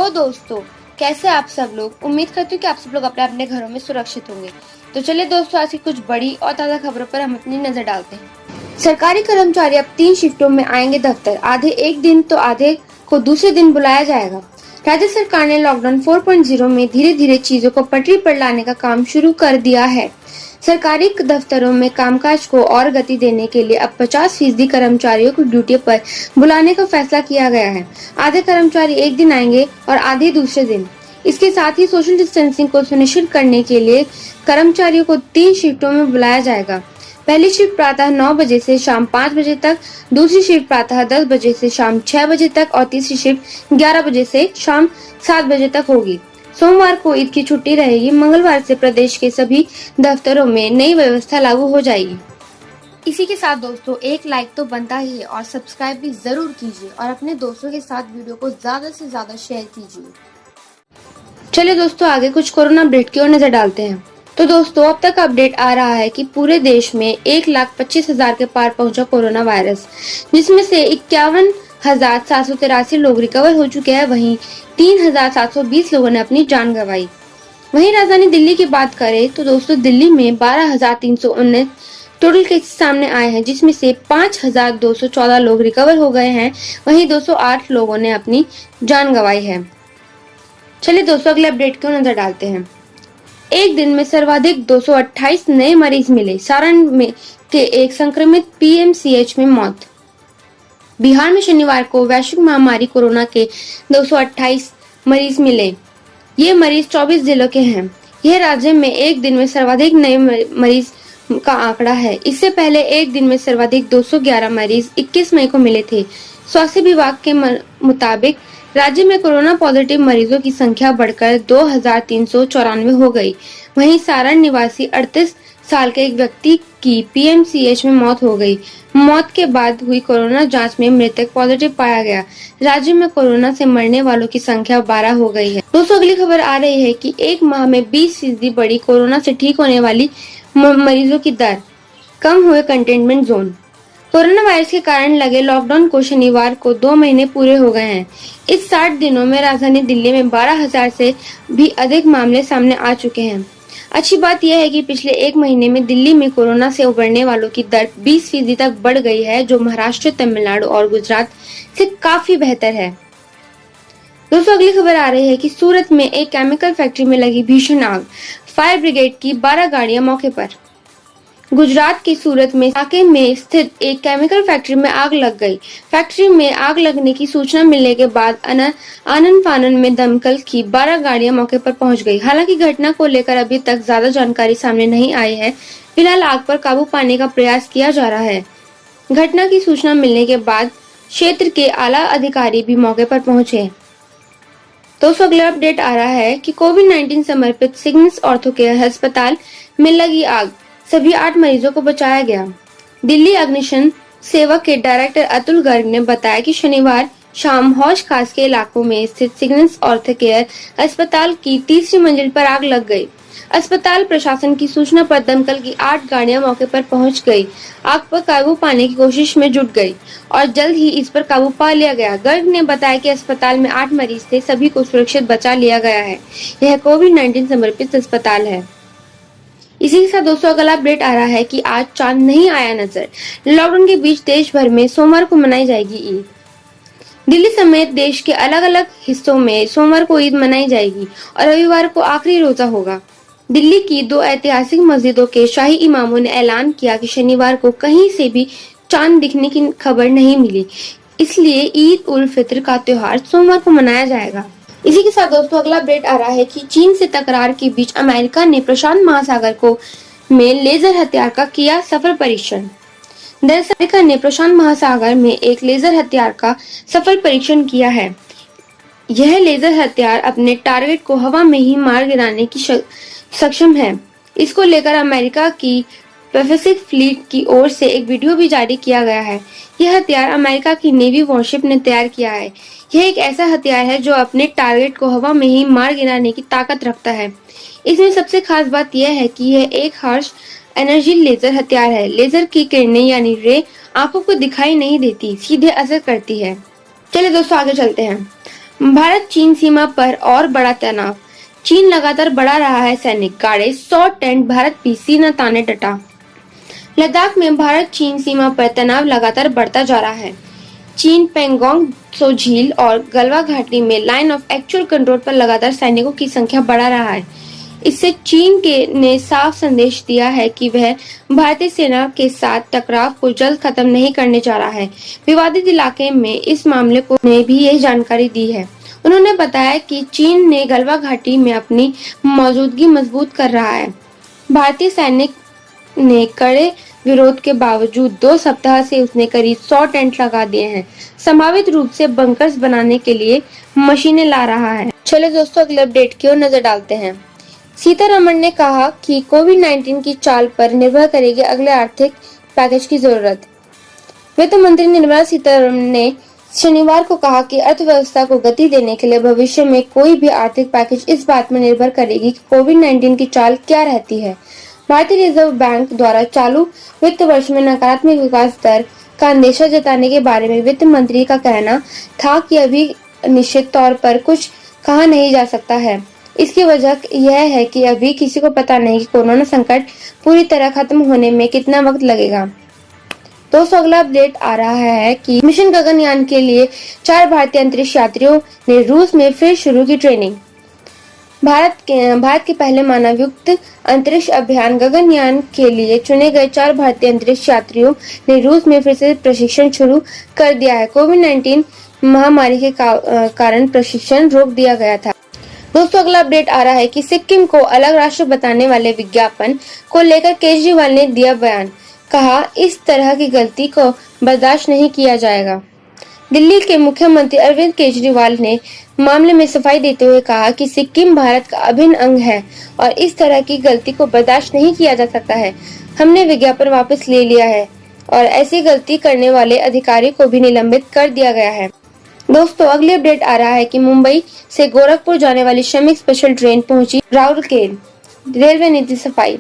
Hello दोस्तों, कैसे आप सब लोग। उम्मीद करती हूँ कि आप सब लोग अपने अपने घरों में सुरक्षित होंगे। तो चलिए दोस्तों, आज की कुछ बड़ी और ताज़ा खबरों पर हम अपनी नजर डालते हैं। सरकारी कर्मचारी अब 3 शिफ्टों में आएंगे दफ्तर, आधे एक दिन तो आधे को दूसरे दिन बुलाया जाएगा। राज्य सरकार ने लॉकडाउन 4.0 में धीरे धीरे चीजों को पटरी पर लाने का काम शुरू कर दिया है। सरकारी दफ्तरों में कामकाज को और गति देने के लिए अब 50% कर्मचारियों को ड्यूटी पर बुलाने का फैसला किया गया है। आधे कर्मचारी एक दिन आएंगे और आधे दूसरे दिन। इसके साथ ही सोशल डिस्टेंसिंग को सुनिश्चित करने के लिए कर्मचारियों को 3 शिफ्टों में बुलाया जाएगा। पहली शिफ्ट प्रातः 9 बजे से शाम 5 बजे तक, दूसरी शिफ्ट प्रातः 10 बजे से शाम 6 बजे तक और तीसरी शिफ्ट 11 बजे से शाम 7 बजे तक होगी। सोमवार को ईद की छुट्टी रहेगी। मंगलवार से प्रदेश के सभी दफ्तरों में नई व्यवस्था लागू हो जाएगी। इसी के साथ दोस्तों, एक लाइक तो बनता ही है और सब्सक्राइब भी जरूर कीजिए और अपने दोस्तों के साथ वीडियो को ज्यादा से ज्यादा शेयर कीजिए। चलिए दोस्तों, आगे कुछ कोरोना अपडेट की ओर नजर डालते हैं। तो दोस्तों, अब तक अपडेट आ रहा है कि पूरे देश में 1,25,000 के पार पहुंचा कोरोना वायरस, जिसमें से 51,783 लोग रिकवर हो चुके हैं। वहीं 3,720 लोगों ने अपनी जान गंवाई। वहीं राजधानी दिल्ली की बात करें तो दोस्तों, दिल्ली में 12,319 टोटल केसेस सामने आए हैं, जिसमें से 5,214 लोग रिकवर हो गए हैं। वहीं 208 लोगों ने अपनी जान गंवाई है। चलिए दोस्तों, अगले अपडेट को नजर डालते हैं। एक दिन में सर्वाधिक 228 नए मरीज मिले। सारण में के एक संक्रमित पीएमसीएच में मौत। बिहार में शनिवार को वैश्विक महामारी कोरोना के 228 मरीज मिले। ये मरीज 24 जिलों के हैं। यह राज्य में एक दिन में सर्वाधिक नए मरीज का आंकड़ा है। इससे पहले एक दिन में सर्वाधिक 211 मरीज 21 मई को मिले थे। स्वास्थ्य विभाग के मुताबिक राज्य में कोरोना पॉजिटिव मरीजों की संख्या बढ़कर 2,394 हो गई। वहीं सारण निवासी 38 साल के एक व्यक्ति की पीएमसीएच में मौत हो गई। मौत के बाद हुई कोरोना जांच में मृतक पॉजिटिव पाया गया। राज्य में कोरोना से मरने वालों की संख्या 12 हो गई है। दोस्तों, अगली खबर आ रही है कि एक माह में 20% बढ़ी कोरोना से ठीक होने वाली मरीजों की दर, कम हुए कंटेनमेंट जोन। कोरोना वायरस के कारण लगे लॉकडाउन को शनिवार को 2 महीने पूरे हो गए हैं। इस 60 दिनों में राजधानी दिल्ली में 12,000 से भी अधिक मामले सामने आ चुके हैं। अच्छी बात यह है कि पिछले 1 महीने में दिल्ली में कोरोना से उबरने वालों की दर 20% तक बढ़ गई है, जो महाराष्ट्र, तमिलनाडु और गुजरात से काफी बेहतर है। दोस्तों, अगली खबर आ रही है कि सूरत में एक केमिकल फैक्ट्री में लगी भीषण आग। फायर ब्रिगेड की 12 गाड़ियां मौके पर। गुजरात के सूरत में साके में स्थित एक केमिकल फैक्ट्री में आग लग गई। फैक्ट्री में आग लगने की सूचना मिलने के बाद आनन फानन में दमकल की 12 गाड़ियां मौके पर पहुंच गई। हालांकि घटना को लेकर अभी तक ज्यादा जानकारी सामने नहीं आई है। फिलहाल आग पर काबू पाने का प्रयास किया जा रहा है। घटना की सूचना मिलने के बाद क्षेत्र के आला अधिकारी भी मौके पर पहुंचे। दोस्तों, अगला अपडेट आ रहा है कि कोविड-19 समर्पित सिग्नस ऑर्थो केयर अस्पताल में लगी आग, सभी 8 मरीजों को बचाया गया। दिल्ली अग्निशमन सेवा के डायरेक्टर अतुल गर्ग ने बताया कि शनिवार शाम हौज खास के इलाकों में स्थित सिग्नस ऑर्थो केयर अस्पताल की तीसरी मंजिल पर आग लग गई। अस्पताल प्रशासन की सूचना पर दमकल की 8 गाड़ियां मौके पर पहुंच गई। आग पर काबू पाने की कोशिश में जुट गई और जल्द ही इस पर काबू पा लिया गया। गर्ग ने बताया कि अस्पताल में 8 मरीज थे, सभी को सुरक्षित बचा लिया गया है। यह कोविड-19 समर्पित अस्पताल है। इसी के साथ दोस्तों, अगला अपडेट आ रहा है कि आज चांद नहीं आया नजर। लॉकडाउन के बीच देश भर में सोमवार को मनाई जाएगी ईद। दिल्ली समेत देश के अलग अलग हिस्सों में सोमवार को ईद मनाई जाएगी और रविवार को आखिरी रोजा होगा। दिल्ली की 2 ऐतिहासिक मस्जिदों के शाही इमामों ने ऐलान किया कि शनिवार को कहीं से भी चांद दिखने की खबर नहीं मिली, इसलिए ईद उल फित्र का त्योहार सोमवार को मनाया जाएगा। इसी के साथ दोस्तों, अगला अपडेट आ रहा है कि चीन से तकरार के बीच अमेरिका ने प्रशांत महासागर को में लेजर हथियार का किया सफल परीक्षण। दरअसल अमेरिका ने प्रशांत महासागर में एक लेजर हथियार का सफल परीक्षण किया है। यह लेजर हथियार अपने टारगेट को हवा में ही मार गिराने की सक्षम है। इसको लेकर अमेरिका की पैसिफिक फ्लीट की ओर से एक वीडियो भी जारी किया गया है। यह हथियार अमेरिका की नेवी वॉरशिप ने तैयार किया है। यह एक ऐसा हथियार है जो अपने टारगेट को हवा में ही मार गिराने की ताकत रखता है। इसमें सबसे खास बात यह है कि यह एक हार्श एनर्जी लेजर हथियार है। लेजर की किरणें यानी रे आंखों को दिखाई नहीं देती, सीधे असर करती है। चलिए दोस्तों, आगे चलते हैं। भारत चीन सीमा पर और बड़ा तनाव। चीन लगातार बढ़ा रहा है सैनिक गाड़े, 100 टेंट, भारत भी सीना ताने डटा। लद्दाख में भारत चीन सीमा पर तनाव लगातार बढ़ता जा रहा है। चीन पेंगोंग त्सो झील और गलवा घाटी में लाइन ऑफ एक्चुअल कंट्रोल पर लगातार सैनिकों की संख्या बढ़ा रहा है। इससे चीन के ने साफ संदेश दिया है कि वह भारतीय सेना के साथ टकराव को जल्द खत्म नहीं करने जा रहा है। विवादित इलाके में इस मामले को ने भी यही जानकारी दी है। उन्होंने बताया कि चीन ने गलवा घाटी में अपनी मौजूदगी मजबूत कर रहा है। भारतीय सैनिक ने कड़े विरोध के बावजूद 2 सप्ताह से उसने करीब 100 टेंट लगा दिए हैं। संभावित रूप से बंकर्स बनाने के लिए मशीनें ला रहा है। चलो दोस्तों, अगले अपडेट की ओर नजर डालते हैं। सीतारमण ने कहा कि कोविड-19 की चाल पर निर्भर करेगी अगले आर्थिक पैकेज की जरूरत। वित्त मंत्री निर्मला सीतारमण ने शनिवार को कहा कि अर्थव्यवस्था को गति देने के लिए भविष्य में कोई भी आर्थिक पैकेज इस बात में निर्भर करेगी कि कोविड-19 की चाल क्या रहती है। भारतीय रिजर्व बैंक द्वारा चालू वित्त वर्ष में नकारात्मक विकास दर का अंदेशा जताने के बारे में वित्त मंत्री का कहना था कि अभी निश्चित तौर पर कुछ कहा नहीं जा सकता है। इसकी वजह यह है कि अभी किसी को पता नहीं कि कोरोना संकट पूरी तरह खत्म होने में कितना वक्त लगेगा। दोस्तों, अगला अपडेट आ रहा है कि मिशन गगनयान के लिए 4 भारतीय अंतरिक्ष यात्रियों ने रूस में फिर शुरू की ट्रेनिंग। भारत के पहले मानवयुक्त अंतरिक्ष अभियान गगनयान के लिए चुने गए 4 भारतीय अंतरिक्ष यात्रियों ने रूस में फिर से प्रशिक्षण शुरू कर दिया है। कोविड-19 महामारी के कारण प्रशिक्षण रोक दिया गया था। दोस्तों, अगला अपडेट आ रहा है कि सिक्किम को अलग राष्ट्र बताने वाले विज्ञापन को लेकर केजरीवाल ने दिया बयान। कहा, इस तरह की गलती को बर्दाश्त नहीं किया जाएगा। दिल्ली के मुख्यमंत्री अरविंद केजरीवाल ने मामले में सफाई देते हुए कहा कि सिक्किम भारत का अभिन्न अंग है और इस तरह की गलती को बर्दाश्त नहीं किया जा सकता है। हमने विज्ञापन वापस ले लिया है और ऐसी गलती करने वाले अधिकारी को भी निलंबित कर दिया गया है। दोस्तों, अगली अपडेट आ रहा है कि मुंबई से गोरखपुर जाने वाली श्रमिक स्पेशल ट्रेन पहुंची राउरकेला। रेलवे नीति सफाई।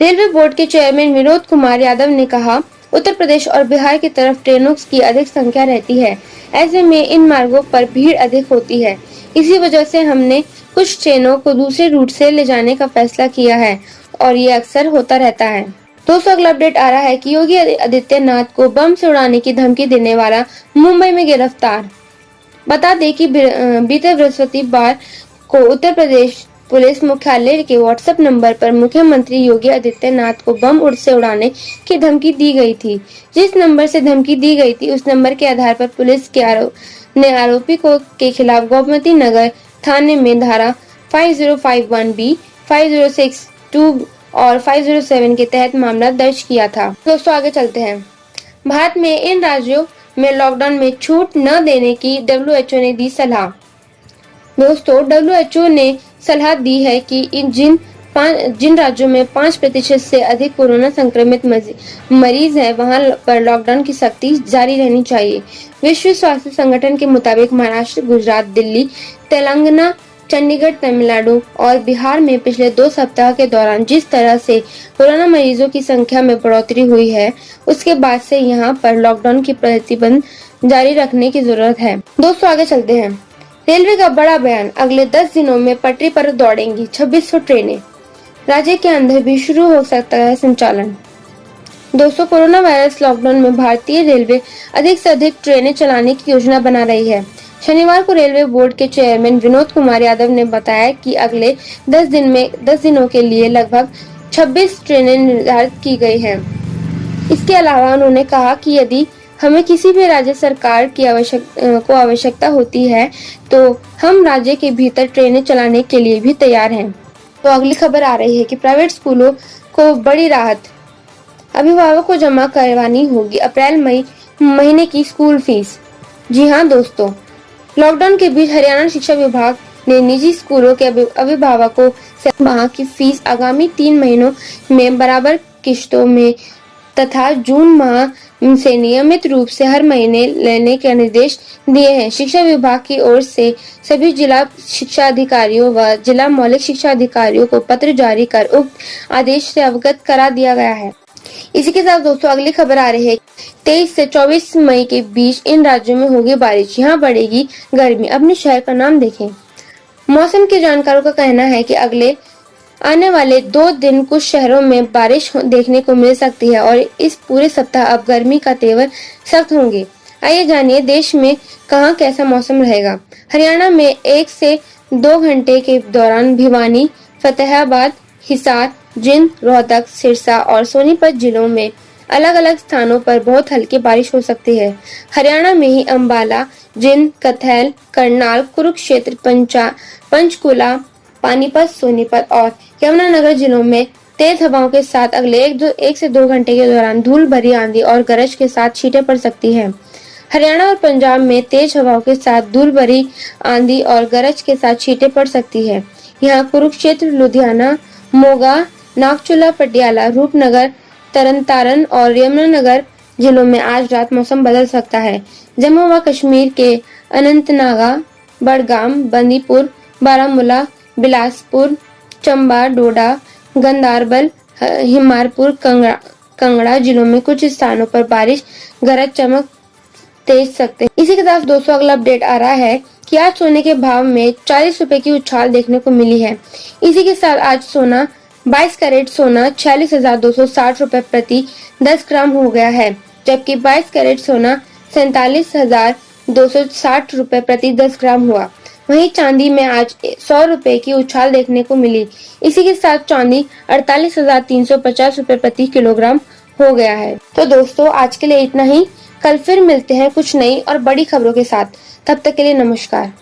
रेलवे बोर्ड के चेयरमैन विनोद कुमार यादव ने कहा, उत्तर प्रदेश और बिहार की तरफ ट्रेनों की अधिक संख्या रहती है। ऐसे में इन मार्गों पर भीड़ अधिक होती है। इसी वजह से हमने कुछ ट्रेनों को दूसरे रूट से ले जाने का फैसला किया है और ये अक्सर होता रहता है। दोस्तों, अगला अपडेट आ रहा है कि योगी आदित्यनाथ को बम से उड़ाने की धमकी देने वाला मुंबई में गिरफ्तार। बता दें कि बीते बृहस्पतिवार को उत्तर प्रदेश पुलिस मुख्यालय के व्हाट्सएप नंबर पर मुख्यमंत्री योगी आदित्यनाथ को बम से उड़ाने की धमकी दी गई थी। जिस नंबर से धमकी दी गई थी उस नंबर के आधार पर पुलिस ने आरोपी के खिलाफ गोमती नगर थाने में धारा 5051B, 5062 और 507 के तहत मामला दर्ज किया था। दोस्तों, आगे चलते हैं। भारत में इन राज्यों में लॉकडाउन में छूट न देने की WHO ने दी सलाह। दोस्तों, WHO ने सलाह दी है कि जिन राज्यों में 5% से अधिक कोरोना संक्रमित मरीज हैं, वहां पर लॉकडाउन की सख्ती जारी रहनी चाहिए। विश्व स्वास्थ्य संगठन के मुताबिक महाराष्ट्र, गुजरात, दिल्ली, तेलंगाना, चंडीगढ़, तमिलनाडु और बिहार में पिछले 2 सप्ताह के दौरान जिस तरह से कोरोना मरीजों की संख्या में बढ़ोतरी हुई है, उसके बाद से यहाँ पर लॉकडाउन की प्रतिबंध जारी रखने की जरूरत है। दोस्तों, आगे चलते हैं। रेलवे का बड़ा बयान, अगले 10 दिनों में पटरी पर दौड़ेंगी 2600 ट्रेनें। राज्य के अंदर भी शुरू हो सकता है संचालन। दोस्तों, कोरोना वायरस लॉकडाउन में भारतीय रेलवे अधिक से अधिक ट्रेनें चलाने की योजना बना रही है। शनिवार को रेलवे बोर्ड के चेयरमैन विनोद कुमार यादव ने बताया कि अगले 10 दिनों के लिए लगभग 26 ट्रेनें निर्धारित की गई हैं। इसके अलावा उन्होंने कहा कि यदि हमें किसी भी राज्य सरकार की आवश्यकता होती है तो हम राज्य के भीतर ट्रेनें चलाने के लिए भी तैयार हैं। तो अगली खबर आ रही है कि प्राइवेट स्कूलों को बड़ी राहत, अभिभावकों को जमा करवानी होगी अप्रैल-मई महीने की स्कूल फीस। जी हाँ दोस्तों, लॉकडाउन के बीच हरियाणा शिक्षा विभाग ने निजी स्कूलों के अभिभावकों से माह की फीस आगामी 3 महीनों में बराबर किश्तों में तथा जून माह से नियमित रूप से हर महीने लेने के निर्देश दिए हैं। शिक्षा विभाग की ओर से सभी जिला शिक्षा अधिकारियों व जिला मौलिक शिक्षा अधिकारियों को पत्र जारी कर उक्त आदेश से अवगत करा दिया गया है। इसी के साथ दोस्तों अगली खबर आ रही है 23 से 24 मई के बीच इन राज्यों में होगी बारिश, यहाँ बढ़ेगी गर्मी, अपने शहर का नाम देखें। मौसम के जानकारों का कहना है कि अगले आने वाले 2 दिन कुछ शहरों में बारिश देखने को मिल सकती है और इस पूरे सप्ताह अब गर्मी का तेवर सख्त होंगे। आइए जानिए देश में कहां कैसा मौसम रहेगा। हरियाणा में 1 से 2 घंटे के दौरान भिवानी, फतेहाबाद, हिसार, जिंद, रोहतक, सिरसा और सोनीपत जिलों में अलग अलग स्थानों पर बहुत हल्की बारिश हो सकती है। हरियाणा में ही अंबाला, जिंद, कैथल, करनाल, कुरुक्षेत्र, पंचकुला, पानीपत, सोनीपत और यमुनानगर जिलों में तेज हवाओं के साथ अगले 1 से 2 घंटे के दौरान धूल भरी आंधी और गरज के साथ छींटें पड़ सकती हैं। हरियाणा और पंजाब में तेज हवाओं के साथ धूल भरी आंधी और गरज के साथ छींटें पड़ सकती है। यहाँ कुरुक्षेत्र, लुधियाना, मोगा, नागचुला, पटियाला, रूपनगर, तरन और यमुनानगर जिलों में आज रात मौसम बदल सकता है। जम्मू व कश्मीर के अनंतनाग, बडगाम, बंदीपुर, बारामूला, बिलासपुर, चंबा, डोडा, गंदारबल, हिमारपुर, कंगड़ा जिलों में कुछ स्थानों पर बारिश, गरज चमक तेज सकते हैं। इसी के साथ दोस्तों अगला अपडेट आ रहा है कि आज सोने के भाव में 40 रुपए की उछाल देखने को मिली है। इसी के साथ आज सोना 22 कैरेट सोना 46,260 रुपए प्रति 10 ग्राम हो गया है, जबकि 22 कैरेट सोना 47,260 रुपए प्रति 10 ग्राम हुआ। वहीं चांदी में आज 100 रुपए की उछाल देखने को मिली। इसी के साथ चांदी 48,350 रुपए प्रति किलोग्राम हो गया है। तो दोस्तों आज के लिए इतना ही। कल फिर मिलते हैं कुछ नई और बड़ी खबरों के साथ। तब तक के लिए नमस्कार।